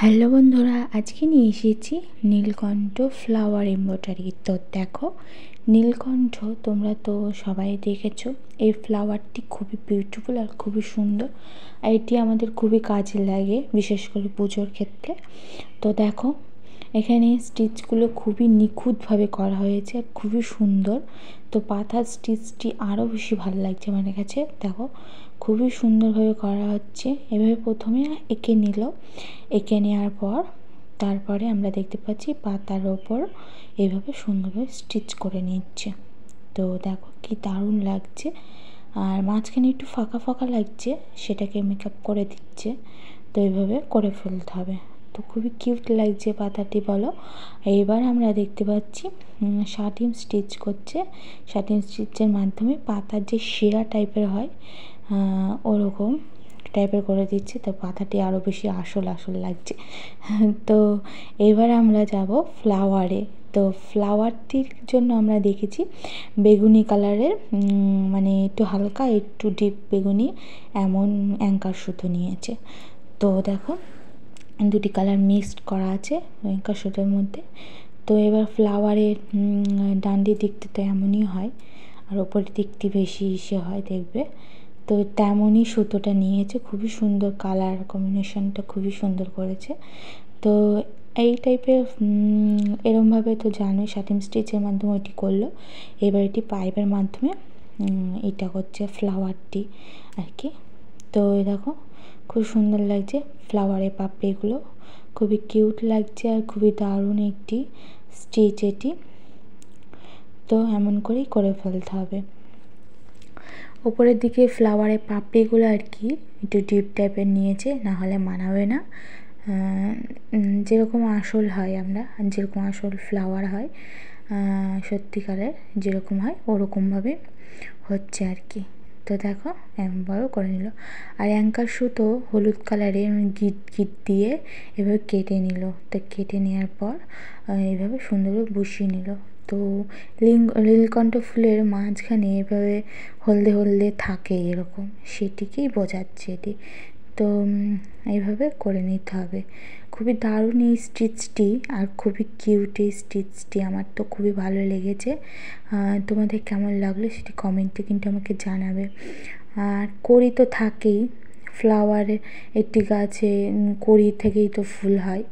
Hello বন্ধুরা, আজকে নিয়ে এসেছি নীলকণ্ঠ ফ্লাওয়ার এমব্রয়ডারি। তো দেখো, নীলকণ্ঠ তোমরা তো সবাই দেখেছো। এই ফ্লাওয়ারটি খুবই বিউটিফুল আর খুবই সুন্দর, আর এটি আমাদের খুবই কাজে লাগে, বিশেষ করে পুজোর ক্ষেত্রে। তো দেখো, এখানে স্টিচগুলো খুবই নিখুঁতভাবে করা হয়েছে আর খুবই সুন্দর। তো পাতার স্টিচটি আরও বেশি ভালো লাগছে আমার কাছে। দেখো, খুবই সুন্দরভাবে করা হচ্ছে। এভাবে প্রথমে এঁকে নিল, এঁকে নেওয়ার পর তারপরে আমরা দেখতে পাচ্ছি পাতার ওপর এইভাবে সুন্দরভাবে স্টিচ করে নিচ্ছে। তো দেখো কি দারুণ লাগছে। আর মাঝখানে একটু ফাঁকা ফাঁকা লাগছে, সেটাকে মেকআপ করে দিচ্ছে। তো এইভাবে করে ফেলতে হবে। তো খুবই কিউট লাগছে পাতাটি, বলো। এইবার আমরা দেখতে পাচ্ছি শাটিং স্টিচ করছে। শাটিং স্টিচের মাধ্যমে পাতার যে শিরা টাইপের হয় ওরকম টাইপের করে দিচ্ছে। তো পাতাটি আরও বেশি আসল লাগছে। তো এবার আমরা যাব ফ্লাওয়ারে। তো ফ্লাওয়ারটির জন্য আমরা দেখেছি বেগুনি কালারের, মানে একটু হালকা একটু ডিপ বেগুনি এমন অ্যাঙ্কার সুতো নিয়েছে। তো দেখো, দুটি কালার মিক্সড করা আছে অ্যাঙ্কার সুতোর মধ্যে। তো এবার ফ্লাওয়ারের ডান্ডির দিকটা তো এমনই হয়, আর ওপরের দিকটি বেশি হয় দেখবে। তো তেমনই সুতোটা নিয়েছে, খুবই সুন্দর কালার কম্বিনেশনটা খুবই সুন্দর করেছে। তো এই টাইপের এরমভাবে তো জানোই শাটিং স্টিচের মাধ্যমে এটি করলো। এবার এটি পাইপের মাধ্যমে এটা করছে ফ্লাওয়ারটি আর কি। তো দেখো, খুব সুন্দর লাগছে ফ্লাওয়ারের পাপড়িগুলো, খুবই কিউট লাগছে আর খুবই দারুণ একটি স্টিচ এটি। তো এমন করেই করে ফেলতে হবে। ওপরের দিকে ফ্লাওয়ারের পাপড়িগুলো আর কি একটু ডিপ টাইপের নিয়েছে, না হলে মানাবে না। যেরকম আসল হয়, আমরা যেরকম আসল ফ্লাওয়ার হয় সত্যিকারের যেরকম হয় ওরকমভাবে হচ্ছে আর কি। তো দেখো বড় করে নিল, আর অ্যাঙ্কার সুতো হলুদ কালারের গিট দিয়ে এভাবে কেটে নিল। তো কেটে নেওয়ার পর এইভাবে সুন্দরভাবে বসিয়ে নিল। তো নীলকণ্ঠ ফুলের মাঝখানে এভাবে হলদে থাকে এরকম, সেটিকেই বোঝাচ্ছে এটি। তো এইভাবে করে নিতে হবে। খুবই দারুণ এই স্টিচটি আর খুবই কিউট এই স্টিচটি, আমার তো খুবই ভালো লেগেছে। তোমাদের কেমন লাগলো সেটি কমেন্টে কিন্তু আমাকে জানাবে। আর কড়ি তো থাকেই, ফ্লাওয়ারের একটি গাছে কড়ি থেকেই তো ফুল হয়,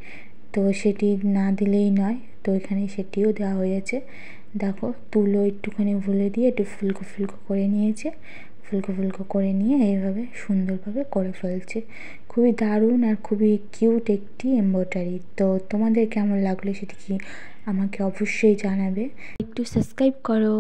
তো সেটি না দিলেই নয়। তো এখানে সেটিও দেওয়া হয়েছে। দেখো, তুলো একটুখানি ভুলে দিয়ে একটু ফুলকো ফুলকো করে নিয়েছে, ফুলকো ফুলকো করে নিয়ে এইভাবে সুন্দরভাবে করে ফেলছে। খুবই দারুণ আর খুবই কিউট একটি এমব্রয়ডারি। তো তোমাদের কেমন লাগলো সেটি কি আমাকে অবশ্যই জানাবে। একটু সাবস্ক্রাইব করো।